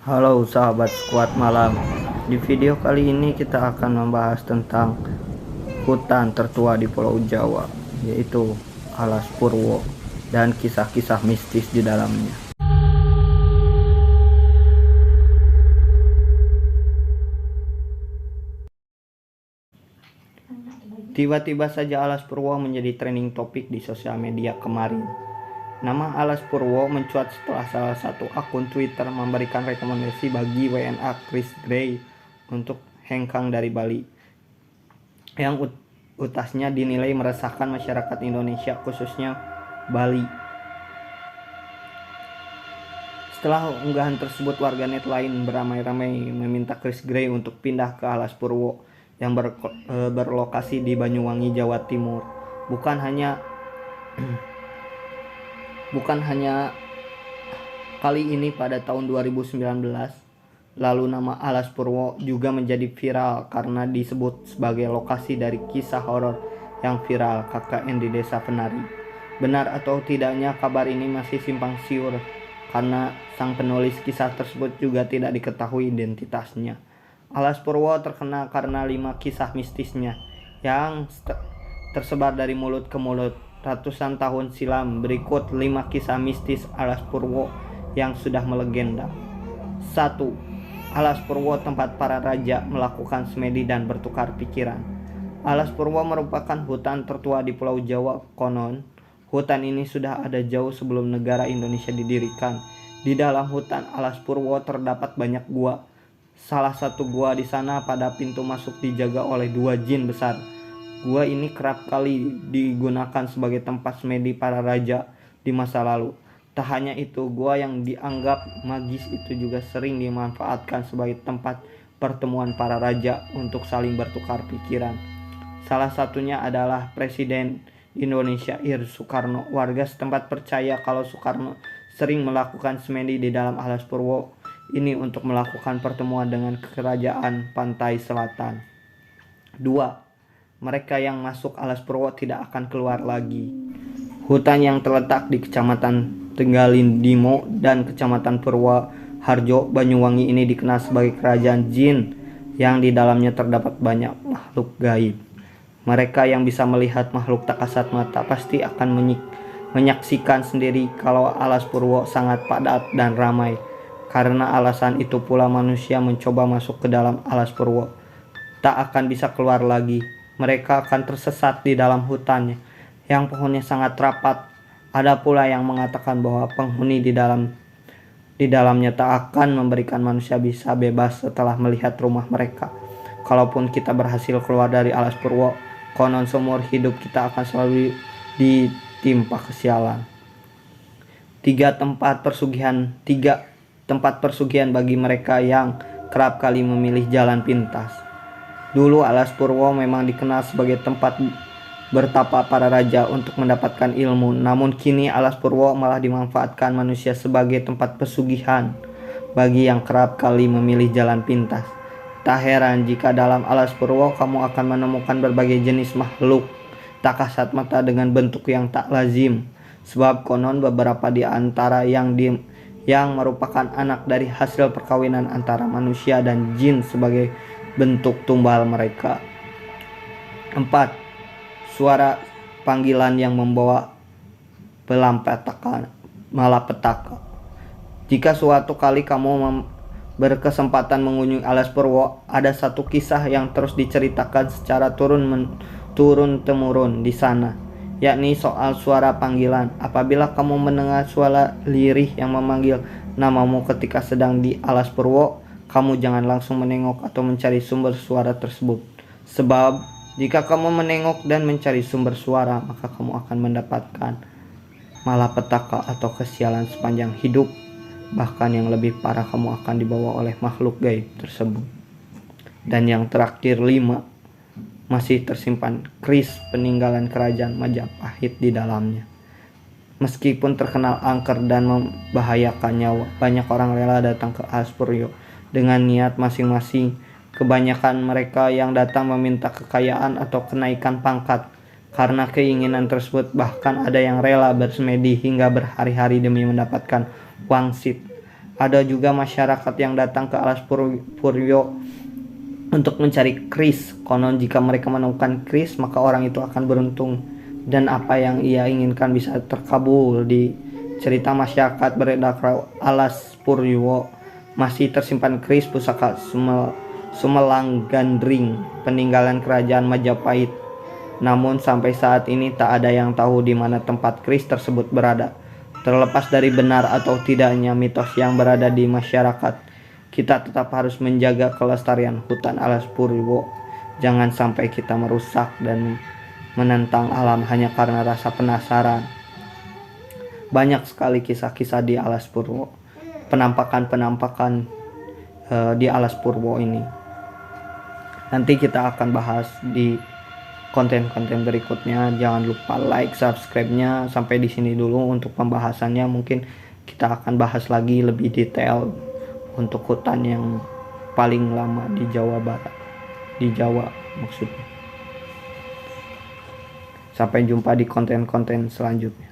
Halo sahabat Squad Malam. Di video kali ini kita akan membahas tentang hutan tertua di Pulau Jawa, yaitu Alas Purwo dan kisah-kisah mistis di dalamnya. Tiba-tiba saja Alas Purwo menjadi trending topik di sosial media kemarin. Nama Alas Purwo mencuat setelah salah satu akun Twitter memberikan rekomendasi bagi WNA Chris Gray untuk hengkang dari Bali, yang utasnya dinilai meresahkan masyarakat Indonesia, khususnya Bali. Setelah unggahan tersebut, warganet lain beramai-ramai meminta Chris Gray untuk pindah ke Alas Purwo yang berlokasi di Banyuwangi, Jawa Timur. Bukan hanya kali ini, pada tahun 2019 lalu nama Alas Purwo juga menjadi viral karena disebut sebagai lokasi dari kisah horor yang viral KKN di Desa Penari. Benar atau tidaknya kabar ini masih simpang siur karena sang penulis kisah tersebut juga tidak diketahui identitasnya. Alas Purwo terkenal karena 5 kisah mistisnya yang tersebar dari mulut ke mulut ratusan tahun silam. Berikut 5 kisah mistis Alas Purwo yang sudah melegenda. 1. Alas Purwo, tempat para raja melakukan semedi dan bertukar pikiran. Alas Purwo merupakan hutan tertua di Pulau Jawa. Konon, hutan ini sudah ada jauh sebelum negara Indonesia didirikan. Di dalam hutan Alas Purwo terdapat banyak gua. Salah satu gua di sana pada pintu masuk dijaga oleh 2 jin besar. Gua ini kerap kali digunakan sebagai tempat semedi para raja di masa lalu. Tak hanya itu, gua yang dianggap magis itu juga sering dimanfaatkan sebagai tempat pertemuan para raja untuk saling bertukar pikiran. Salah satunya adalah Presiden Indonesia Ir Soekarno. Warga setempat percaya kalau Soekarno sering melakukan semedi di dalam Alas Purwo ini untuk melakukan pertemuan dengan kerajaan pantai selatan. 2. Mereka yang masuk Alas Purwo tidak akan keluar lagi. Hutan yang terletak di Kecamatan Tenggalindimo dan Kecamatan Purwoharjo, Banyuwangi ini dikenal sebagai kerajaan jin yang di dalamnya terdapat banyak makhluk gaib. Mereka yang bisa melihat makhluk tak kasat mata pasti akan menyaksikan sendiri kalau Alas Purwo sangat padat dan ramai. Karena alasan itu pula manusia mencoba masuk ke dalam Alas Purwo tak akan bisa keluar lagi. Mereka akan tersesat di dalam hutannya yang pohonnya sangat rapat. Ada pula yang mengatakan bahwa penghuni di dalamnya tak akan memberikan manusia bisa bebas setelah melihat rumah mereka. Kalaupun kita berhasil keluar dari Alas Purwo, konon seumur hidup kita akan selalu ditimpa kesialan. 3. Tempat persugihan bagi mereka yang kerap kali memilih jalan pintas. Dulu Alas Purwo memang dikenal sebagai tempat bertapa para raja untuk mendapatkan ilmu. Namun kini Alas Purwo malah dimanfaatkan manusia sebagai tempat pesugihan bagi yang kerap kali memilih jalan pintas. Tak heran jika dalam Alas Purwo kamu akan menemukan berbagai jenis makhluk tak kasat mata dengan bentuk yang tak lazim. Sebab konon beberapa di antara yang merupakan anak dari hasil perkawinan antara manusia dan jin sebagai bentuk tumbal mereka. 4. Suara panggilan yang membawa malapetaka. Jika suatu kali kamu berkesempatan mengunjungi Alas Purwo, ada satu kisah yang terus diceritakan secara turun-temurun di sana, yakni soal suara panggilan. Apabila kamu mendengar suara lirih yang memanggil namamu ketika sedang di Alas Purwo, kamu jangan langsung menengok atau mencari sumber suara tersebut. Sebab jika kamu menengok dan mencari sumber suara, maka kamu akan mendapatkan malapetaka atau kesialan sepanjang hidup. Bahkan yang lebih parah, kamu akan dibawa oleh makhluk gaib tersebut. Dan yang terakhir, 5. Masih tersimpan keris peninggalan kerajaan Majapahit di dalamnya. Meskipun terkenal angker dan membahayakan nyawa, banyak orang rela datang ke Alas Purwo dengan niat masing-masing. Kebanyakan mereka yang datang meminta kekayaan atau kenaikan pangkat. Karena keinginan tersebut, bahkan ada yang rela bersemedi hingga berhari-hari demi mendapatkan wangsit. Ada juga masyarakat yang datang ke Alas Purwo untuk mencari keris. Konon jika mereka menemukan keris, maka orang itu akan beruntung dan apa yang ia inginkan bisa terkabul. Di cerita masyarakat beredar Alas Purwo masih tersimpan keris pusaka Sumelang Gandring, peninggalan kerajaan Majapahit. Namun sampai saat ini tak ada yang tahu di mana tempat keris tersebut berada. Terlepas dari benar atau tidaknya mitos yang berada di masyarakat, kita tetap harus menjaga kelestarian hutan Alas Purwo. Jangan sampai kita merusak dan menentang alam hanya karena rasa penasaran. Banyak sekali kisah-kisah di Alas Purwo, penampakan di Alas Purwo ini. Nanti kita akan bahas di konten-konten berikutnya. Jangan lupa like, subscribe-nya. Sampai di sini dulu untuk pembahasannya. Mungkin kita akan bahas lagi lebih detail untuk hutan yang paling lama di Jawa Barat, di Jawa maksudnya. Sampai jumpa di konten-konten selanjutnya.